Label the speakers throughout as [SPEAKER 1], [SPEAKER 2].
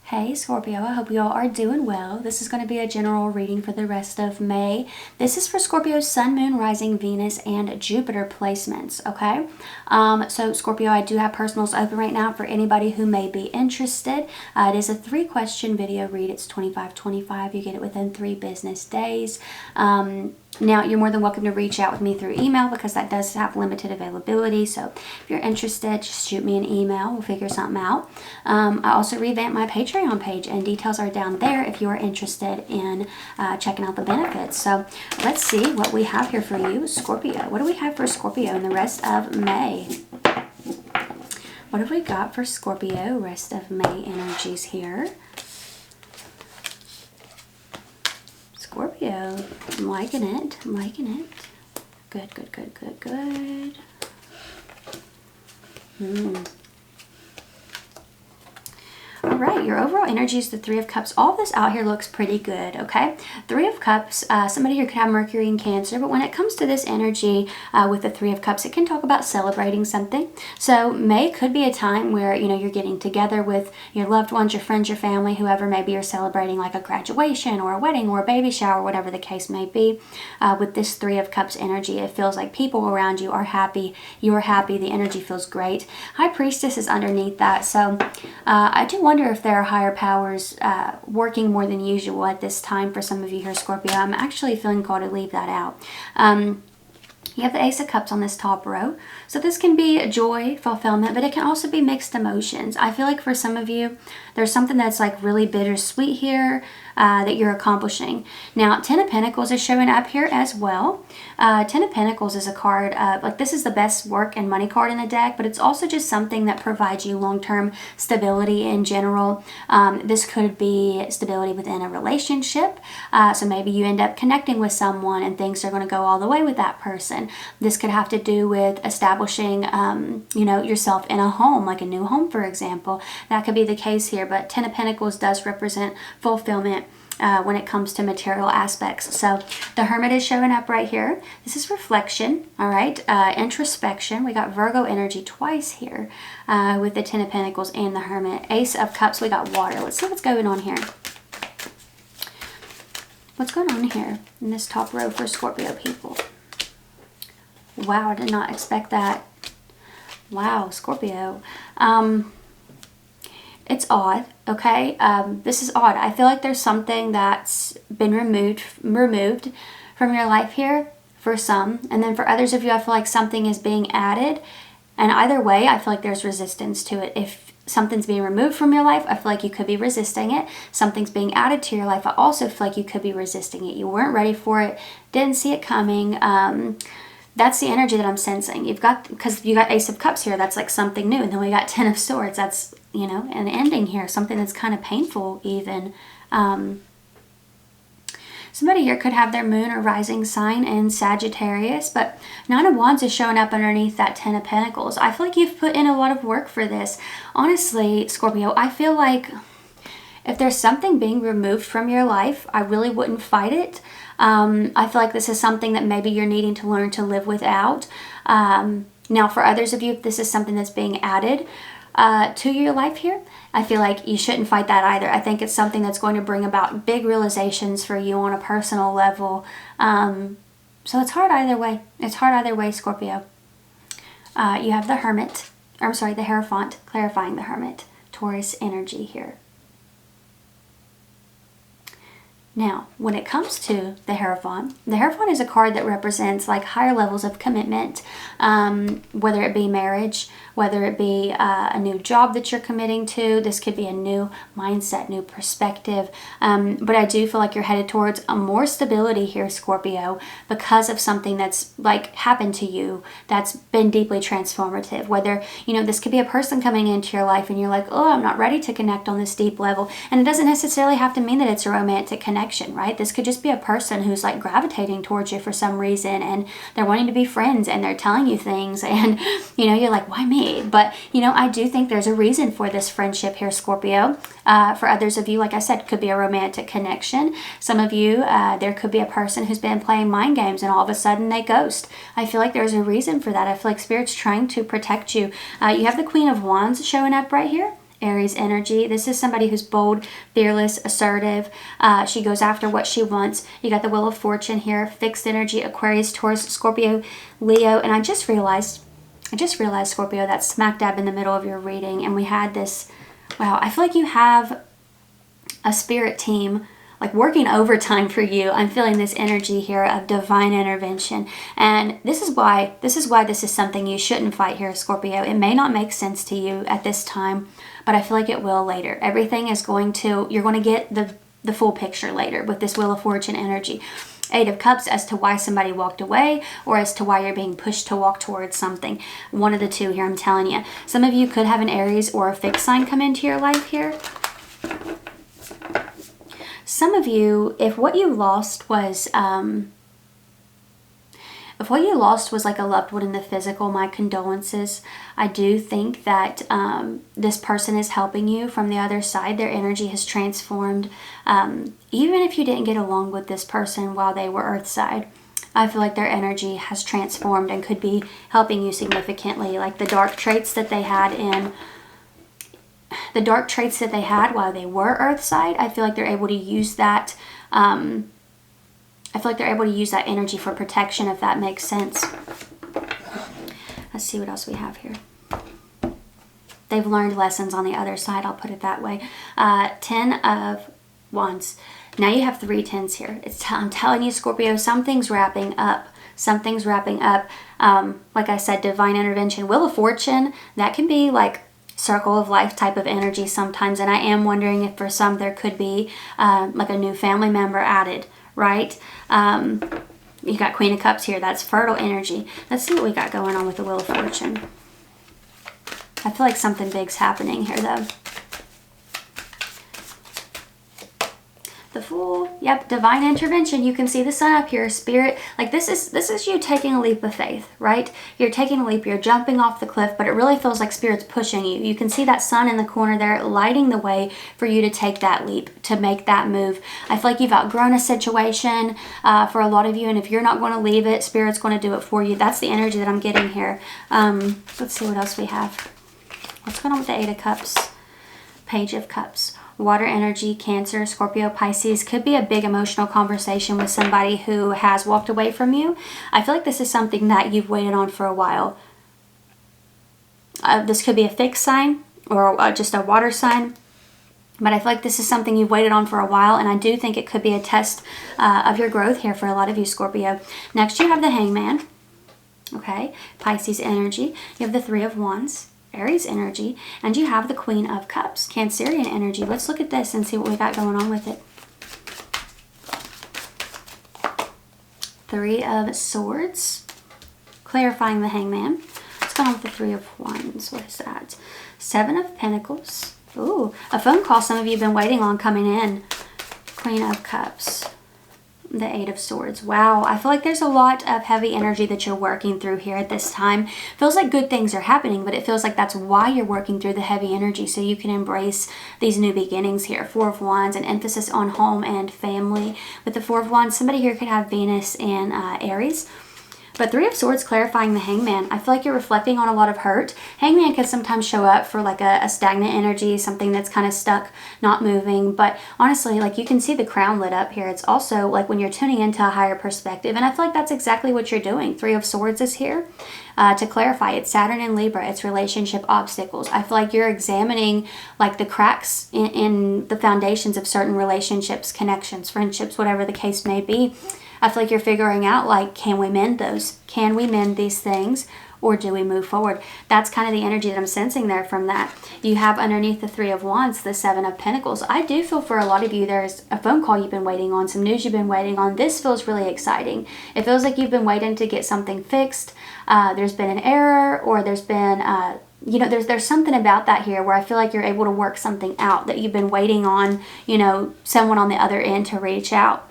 [SPEAKER 1] Hey Scorpio, I hope you all are doing well. This is going to be a general reading for the rest of May. This is for Scorpio's Sun, Moon, Rising, Venus, and Jupiter placements, okay? So Scorpio, I do have personals open right now for anybody who may be interested. It is a 3-question video read. It's $25.25. You get it within 3 business days. Now, you're more than welcome to reach out with me through email because that does have limited availability. So if you're interested, just shoot me an email. We'll figure something out. I also revamped my Patreon page, and details are down there if you're interested in checking out the benefits. So let's see what we have here for you, Scorpio. What do we have for Scorpio in the rest of May? What have we got for Scorpio, rest of May energies here? Scorpio, I'm liking it. I'm liking it. Good, good, good, good, good. All right, your overall energy is the 3 of Cups. All this out here looks pretty good, okay? 3 of Cups, somebody here could have Mercury in Cancer, but when it comes to this energy with the 3 of Cups, it can talk about celebrating something. So May could be a time where, you know, you're getting together with your loved ones, your friends, your family, whoever. Maybe you're celebrating like a graduation or a wedding or a baby shower, whatever the case may be. With this 3 of Cups energy, it feels like people around you are happy. You're happy. The energy feels great. High Priestess is underneath that. So I do wonder if there are higher powers working more than usual at this time for some of you here, Scorpio. I'm actually feeling called to leave that out. You have the Ace of Cups on this top row. So this can be joy, fulfillment, but it can also be mixed emotions. I feel like for some of you, there's something that's like really bittersweet here that you're accomplishing. Now, 10 of Pentacles is showing up here as well. 10 of Pentacles is a card, like this is the best work and money card in the deck, but it's also just something that provides you long-term stability in general. This could be stability within a relationship. So maybe you end up connecting with someone and things are going to go all the way with that person. This could have to do with establishing, you know, yourself in a home, like a new home, for example. That could be the case here, but 10 of Pentacles does represent fulfillment when it comes to material aspects. So the Hermit is showing up right here. This is reflection, all right, introspection. We got Virgo energy twice here with the 10 of Pentacles and the Hermit. Ace of Cups, we got water. Let's see what's going on here. What's going on here in this top row for Scorpio people? Wow, I did not expect that. Wow, Scorpio. It's odd, okay? This is odd. I feel like there's something that's been removed from your life here for some. And then for others of you, I feel like something is being added. And either way, I feel like there's resistance to it. If something's being removed from your life, I feel like you could be resisting it. Something's being added to your life, I also feel like you could be resisting it. You weren't ready for it, didn't see it coming. That's the energy that I'm sensing. You've got, because you got Ace of Cups here, that's like something new. And then we got 10 of Swords, that's, you know, an ending here, something that's kind of painful even. Somebody here could have their moon or rising sign in Sagittarius, but 9 of Wands is showing up underneath that 10 of Pentacles. I feel like you've put in a lot of work for this. Honestly, Scorpio, I feel like if there's something being removed from your life, I really wouldn't fight it. I feel like this is something that maybe you're needing to learn to live without. Now, for others of you, if this is something that's being added to your life here, I feel like you shouldn't fight that either. I think it's something that's going to bring about big realizations for you on a personal level. So it's hard either way. It's hard either way, Scorpio. You have the Hermit, or I'm sorry, the Hierophant, clarifying the Hermit, Taurus energy here. Now, when it comes to the Hierophant is a card that represents like higher levels of commitment, whether it be marriage, whether it be a new job that you're committing to. This could be a new mindset, new perspective. But I do feel like you're headed towards a more stability here, Scorpio, because of something that's like happened to you that's been deeply transformative. Whether, you know, this could be a person coming into your life and you're like, oh, I'm not ready to connect on this deep level. And it doesn't necessarily have to mean that it's a romantic connection, right? This could just be a person who's like gravitating towards you for some reason and they're wanting to be friends and they're telling you things and, you know, you're like, why me? But, you know, I do think there's a reason for this friendship here, Scorpio. For others of you, like I said, could be a romantic connection. Some of you, there could be a person who's been playing mind games and all of a sudden they ghost. I feel like there's a reason for that. I feel like Spirit's trying to protect you. You have the Queen of Wands showing up right here. Aries energy. This is somebody who's bold, fearless, assertive. She goes after what she wants. You got the Wheel of Fortune here, fixed energy, Aquarius, Taurus, Scorpio, Leo. And I just realized, Scorpio, that's smack dab in the middle of your reading. And we had this, wow, I feel like you have a spirit team like working overtime for you. I'm feeling this energy here of divine intervention. And this is why this is something you shouldn't fight here, Scorpio. It may not make sense to you at this time, but I feel like it will later. Everything is going to, you're going to get the full picture later with this Wheel of Fortune energy. 8 of Cups as to why somebody walked away or as to why you're being pushed to walk towards something. One of the two here, I'm telling you. Some of you could have an Aries or a fixed sign come into your life here. Some of you, if what you lost was like a loved one in the physical, my condolences. I do think that this person is helping you from the other side. Their energy has transformed. Even if you didn't get along with this person while they were Earthside, I feel like their energy has transformed and could be helping you significantly. Like the dark traits that they had while they were Earthside, I feel like they're able to use that. I feel like they're able to use that energy for protection, if that makes sense. Let's see what else we have here. They've learned lessons on the other side, I'll put it that way. 10 of Wands. Now you have 3 tens here. I'm telling you, Scorpio, something's wrapping up. Something's wrapping up. Like I said, divine intervention. Wheel of Fortune, that can be like circle of life type of energy sometimes. And I am wondering if for some there could be like a new family member added, right? You got Queen of Cups here. That's fertile energy. Let's see what we got going on with the Wheel of Fortune. I feel like something big's happening here, though. The Fool. Yep, divine intervention. You can see the sun up here. Spirit, like this is you taking a leap of faith, right? You're taking a leap. You're jumping off the cliff, but it really feels like Spirit's pushing you. You can see that sun in the corner there, lighting the way for you to take that leap, to make that move. I feel like you've outgrown a situation for a lot of you, and if you're not going to leave it, Spirit's going to do it for you. That's the energy that I'm getting here. Let's see what else we have. What's going on with the 8 of Cups? Page of Cups. Water energy, Cancer, Scorpio, Pisces. Could be a big emotional conversation with somebody who has walked away from you. I feel like this is something that you've waited on for a while. This could be a fixed sign or just a water sign. But I feel like this is something you've waited on for a while. And I do think it could be a test of your growth here for a lot of you, Scorpio. Next, you have the Hangman. Okay, Pisces energy. You have the 3 of Wands. Aries energy, and you have the Queen of Cups, Cancerian energy. Let's look at this and see what we got going on with it. 3 of Swords, clarifying the Hangman. Let's go on with the 3 of Wands. What is that? 7 of Pentacles. Ooh, a phone call some of you have been waiting on coming in. Queen of Cups. The 8 of Swords. Wow, I feel like there's a lot of heavy energy that you're working through here at this time. Feels like good things are happening, but it feels like that's why you're working through the heavy energy, so you can embrace these new beginnings here. 4 of Wands, an emphasis on home and family. With the 4 of Wands, somebody here could have Venus in Aries. But 3 of Swords, clarifying the Hangman. I feel like you're reflecting on a lot of hurt. Hangman can sometimes show up for like a stagnant energy, something that's kind of stuck, not moving. But honestly, like you can see the crown lit up here. It's also like when you're tuning into a higher perspective. And I feel like that's exactly what you're doing. 3 of Swords is here. To clarify, it's Saturn and Libra. It's relationship obstacles. I feel like you're examining like the cracks in the foundations of certain relationships, connections, friendships, whatever the case may be. I feel like you're figuring out, like, can we mend those? Can we mend these things? Or do we move forward? That's kind of the energy that I'm sensing there from that. You have underneath the 3 of Wands, the 7 of Pentacles. I do feel for a lot of you, there's a phone call you've been waiting on, some news you've been waiting on. This feels really exciting. It feels like you've been waiting to get something fixed. There's been an error, or there's been... you know, there's something about that here where I feel like you're able to work something out that you've been waiting on, you know, someone on the other end to reach out.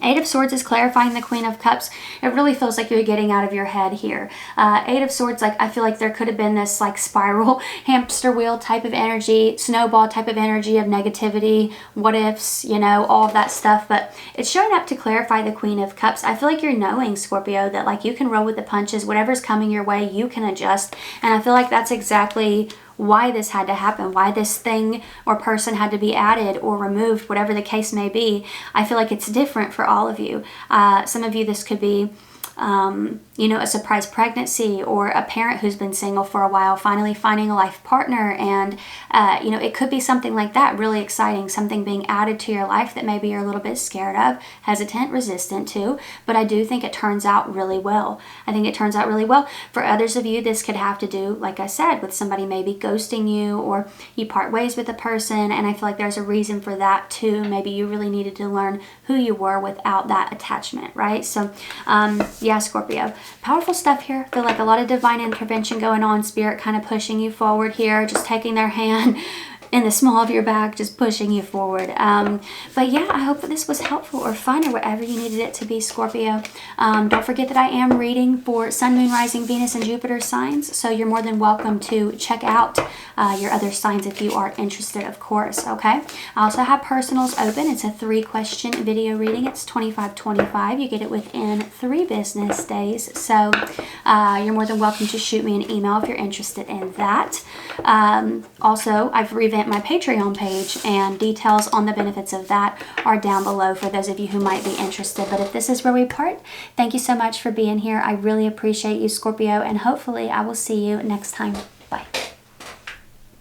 [SPEAKER 1] 8 of Swords is clarifying the Queen of Cups. It really feels like you're getting out of your head here. 8 of Swords, like I feel like there could have been this like spiral, hamster wheel type of energy, snowball type of energy of negativity, what ifs, you know, all of that stuff. But it's showing up to clarify the Queen of Cups. I feel like you're knowing, Scorpio, that like you can roll with the punches. Whatever's coming your way, you can adjust. And I feel like that's exactly why this had to happen, why this thing or person had to be added or removed, whatever the case may be. I feel like it's different for all of you. Some of you, this could be you know, a surprise pregnancy, or a parent who's been single for a while finally finding a life partner, and you know, it could be something like that, really exciting, something being added to your life that maybe you're a little bit scared of, hesitant, resistant to, but I do think it turns out really well. I think it turns out really well. For others of you, this could have to do, like I said, with somebody maybe ghosting you, or you part ways with a person, and I feel like there's a reason for that too. Maybe you really needed to learn who you were without that attachment, right? So yeah, Scorpio, powerful stuff here. I feel like a lot of divine intervention going on, spirit kind of pushing you forward here, just taking their hand in the small of your back, just pushing you forward. But yeah, I hope that this was helpful or fun, or whatever you needed it to be, Scorpio. Don't forget that I am reading for Sun, Moon, Rising, Venus, and Jupiter signs, so you're more than welcome to check out your other signs if you are interested, of course, okay? I also have personals open. It's a 3-question video reading. It's $25.25. You get it within 3 business days, so you're more than welcome to shoot me an email if you're interested in that. Also, I've revamped my Patreon page, and details on the benefits of that are down below for those of you who might be interested. But if this is where we part, thank you so much for being here. I really appreciate you, Scorpio, and hopefully I will see you next time. Bye.